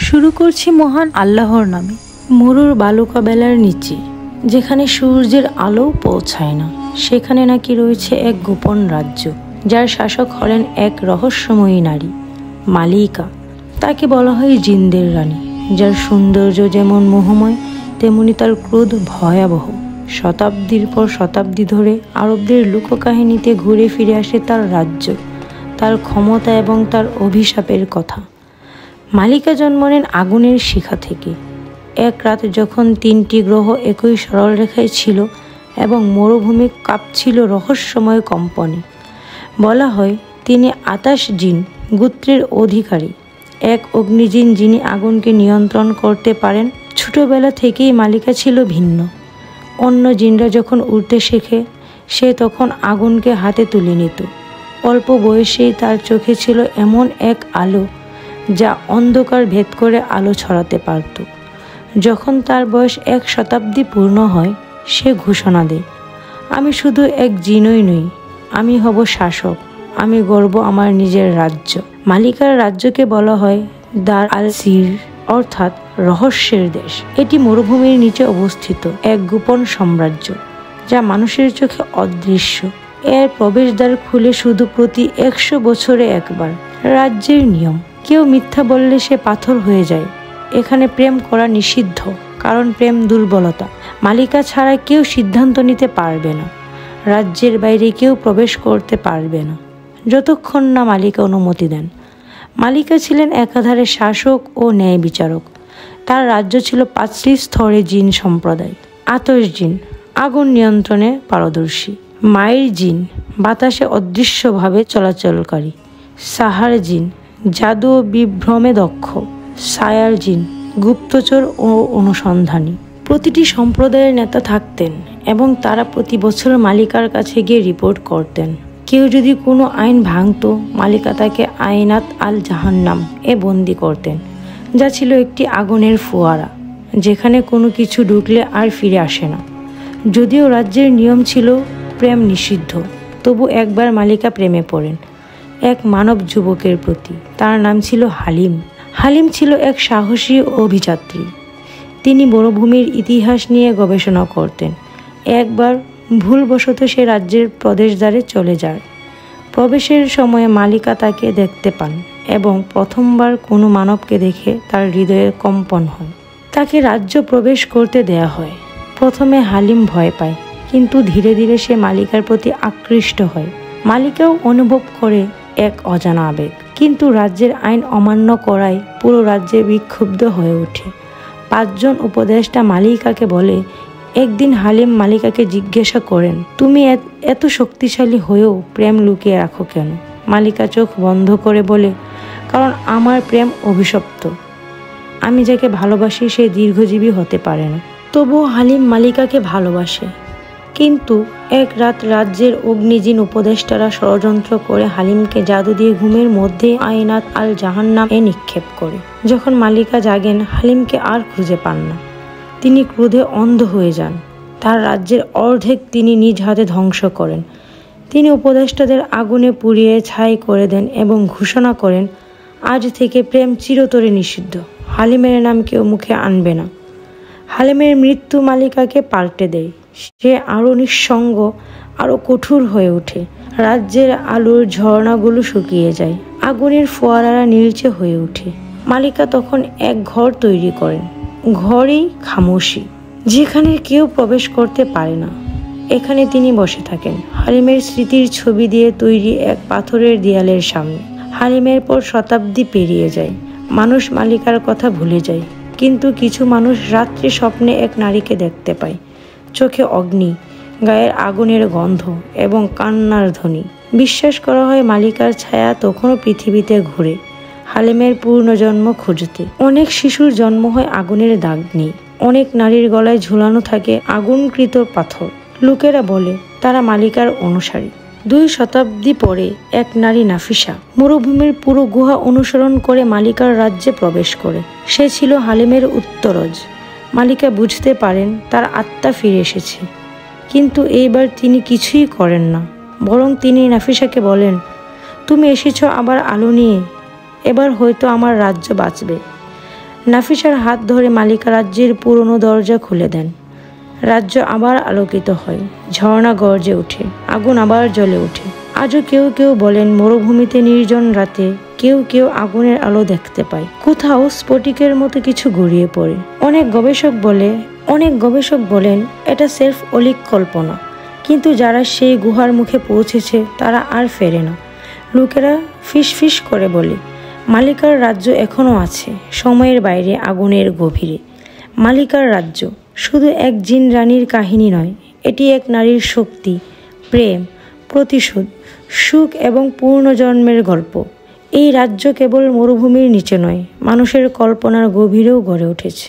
শুরু করছি মহান আল্লাহর নামে। মরুর বালুকা বেলার নিচে, যেখানে সূর্যের আলো পৌঁছায় না, সেখানে নাকি রয়েছে এক গোপন রাজ্য, যার শাসক হলেন এক রহস্যময়ী নারী, মালিকা। তাকে বলা হয় জিনদের রানী, যার সৌন্দর্য যেমন মোহময় তেমনি তার ক্রোধ ভয়াবহ। শতাব্দীর পর শতাব্দী ধরে আরবদের লোককাহিনীতে ঘুরে ফিরে আসে তার রাজ্য, তার ক্ষমতা এবং তার অভিশাপের কথা। মালিকা জন্ম নেন আগুনের শিখা থেকে। এক রাত যখন 3টি গ্রহ একই সরল রেখায় ছিল এবং মরুভূমি কাঁপছিল রহস্যময় কম্পনে। বলা হয় তিনি আতাশ জিন গোত্রের অধিকারী, এক অগ্নিজিন যিনি আগুনকে নিয়ন্ত্রণ করতে পারেন। ছোটবেলা থেকেই মালিকা ছিল ভিন্ন। অন্য জিনরা যখন উড়তে শেখে, সে তখন আগুনকে হাতে তুলে নিত। অল্প বয়সেই তার চোখে ছিল এমন এক আলো যা অন্ধকার ভেদ করে আলো ছড়াতে পারত। যখন তার বয়স 1 শতাব্দী পূর্ণ হয়, সে ঘোষণা দেয়, আমি শুধু এক জিনই নই, আমি হব শাসক, আমি গর্ব আমার নিজের রাজ্য। মালিকার রাজ্যকে বলা হয় দার আল সির, অর্থাৎ রহস্যের দেশ। এটি মরুভূমির নিচে অবস্থিত এক গোপন সাম্রাজ্য, যা মানুষের চোখে অদৃশ্য। এর প্রবেশদ্বার খুলে শুধু প্রতি 100 বছরে একবার। রাজ্যের নিয়ম, কেউ মিথ্যা বললে সে পাথর হয়ে যায়। এখানে প্রেম করা নিষিদ্ধ, কারণ প্রেম দুর্বলতা। মালিকা ছাড়া কেউ সিদ্ধান্ত নিতে পারবে না। রাজ্যের বাইরে কেউ প্রবেশ করতে পারবে না যতক্ষণ না মালিকা অনুমতি দেন। মালিকা ছিলেন একাধারে শাসক ও ন্যায় বিচারক। তার রাজ্য ছিল 5টি স্তরে জিন সম্প্রদায়। আতশ জিন আগুন নিয়ন্ত্রণে পারদর্শী, মায়ের জিন বাতাসে অদৃশ্যভাবে চলাচলকারী, সাহার জিন জাদু ও বিভ্রমে দক্ষ, সায়ার জিন গুপ্তচর ও অনুসন্ধানী। প্রতিটি সম্প্রদায়ের নেতা থাকতেন এবং তারা প্রতি বছর মালিকার কাছে গিয়ে রিপোর্ট করতেন। কেউ যদি কোনো আইন ভাঙত, মালিকা তাকে আইনাত আল জাহান্নাম এ বন্দি করতেন, যা ছিল একটি আগুনের ফোয়ারা, যেখানে কোনো কিছু ঢুকলে আর ফিরে আসে না। যদিও রাজ্যের নিয়ম ছিল প্রেম নিষিদ্ধ, তবু একবার মালিকা প্রেমে পড়েন এক মানব যুবকের প্রতি। তার নাম ছিল হালিম। হালিম ছিল এক সাহসী অভিযাত্রী। তিনি মরুভূমির ইতিহাস নিয়ে গবেষণা করতেন। একবার ভুলবশত সে রাজ্যের প্রবেশদ্বারে চলে যায়। প্রবেশের সময় মালিকা তাকে দেখতে পান এবং প্রথমবার কোনো মানবকে দেখে তার হৃদয়ে কম্পন হয়। তাকে রাজ্য প্রবেশ করতে দেয়া হয়। প্রথমে হালিম ভয় পায়, কিন্তু ধীরে ধীরে সে মালিকার প্রতি আকৃষ্ট হয়। মালিকাও অনুভব করে এক অজানা আবেগ, কিন্তু রাজ্যের আইন অমান্য করায় পুরো রাজ্যে বিক্ষুব্ধ হয়ে ওঠে। 5 জন উপদেষ্টা মালিকাকে বলে। একদিন হালিম মালিকাকে জিজ্ঞাসা করেন, তুমি এত শক্তিশালী হয়েও প্রেম লুকিয়ে রাখো কেন? মালিকা চোখ বন্ধ করে বলে, কারণ আমার প্রেম অভিশপ্ত। আমি যাকে ভালোবাসি সে দীর্ঘজীবী হতে পারে না। তবুও হালিম মালিকাকে ভালোবাসে। কিন্তু এক রাত রাজ্যের অগ্নিজিন উপদেষ্টারা ষড়যন্ত্র করে হালিমকে জাদু দিয়ে ঘুমের মধ্যে আইনাত আল জাহান্নাম এ নিক্ষেপ করে। যখন মালিকা জাগেন, হালিমকে আর খুঁজে পান না। তিনি ক্রোধে অন্ধ হয়ে যান। তার রাজ্যের অর্ধেক তিনি নিজ হাতে ধ্বংস করেন। তিনি উপদেষ্টাদের আগুনে পুড়িয়ে ছাই করে দেন এবং ঘোষণা করেন, আজ থেকে প্রেম চিরতরে নিষিদ্ধ। হালিমের নাম কেউ মুখে আনবে না। হালিমের মৃত্যু মালিকাকে পাল্টে দেয়। সে আরও নিঃসঙ্গ, আরও কঠোর হয়ে ওঠে। রাজ্যের আলোর ঝর্ণাগুলো শুকিয়ে যায়, আগুনের ফোয়ারারা নীলচে হয়ে ওঠে। মালিকা তখন এক ঘর তৈরি করেন, ঘরেই খামোশি, যেখানে কেউ প্রবেশ করতে পারে না। এখানে তিনি বসে থাকেন হালিমের স্মৃতির ছবি দিয়ে তৈরি এক পাথরের দেয়ালের সামনে। হালিমের পর শতাব্দী পেরিয়ে যায়, মানুষ মালিকার কথা ভুলে যায়, কিন্তু কিছু মানুষ রাত্রে স্বপ্নে এক নারীকে দেখতে পায়, চোখে অগ্নি, গায়ের আগুনের গন্ধ এবং কান্নার ধ্বনি। বিশ্বাস করা হয় মালিকার ছায়া তখনও পৃথিবীতে ঘুরে, হালিমের পূর্ণজন্ম খুঁজতে। অনেক শিশুর জন্ম হয় আগুনের দাগ নেই, অনেক নারীর গলায় ঝুলানো থাকে আগুনকৃত পাথর। লোকেরা বলে তারা মালিকার অনুসারী। 2 শতাব্দী পরে এক নারী নাফিসা মরুভূমির পুরো গুহা অনুসরণ করে মালিকার রাজ্যে প্রবেশ করে। সে ছিল হালিমের উত্তরজ। মালিকা বুঝতে পারেন তার আত্মা ফিরে এসেছে, কিন্তু এইবার তিনি কিছুই করেন না, বরং তিনি নাফিসাকে বলেন, তুমি এসেছ আবার আলো নিয়ে, এবার হয়তো আমার রাজ্য বাঁচবে। নাফিসার হাত ধরে মালিকা রাজ্যের পুরনো দরজা খুলে দেন। রাজ্য আবার আলোকিত হয়, ঝর্ণা গর্জে ওঠে, আগুন আবার জ্বলে ওঠে। আজও কেউ কেউ বলেন মরুভূমিতে নির্জন রাতে কেউ কেউ আগুনের আলো দেখতে পায়, কোথাও স্ফটিকের মতো কিছু গড়িয়ে পড়ে। অনেক গবেষক বলেন এটা সেলফ অলিক কল্পনা, কিন্তু যারা সেই গুহার মুখে পৌঁছেছে তারা আর ফেরে না। লোকেরা ফিস করে বলে মালিকার রাজ্য এখনো আছে, সময়ের বাইরে, আগুনের গভীরে। মালিকার রাজ্য শুধু এক জিন রানীর কাহিনী নয়, এটি এক নারীর শক্তি, প্রেম, প্রতিশোধ, সুখ এবং পুনর্জন্মের গল্প। এই রাজ্য কেবল মরুভূমির নিচে নয়, মানুষের কল্পনার গভীরেও গড়ে উঠেছে।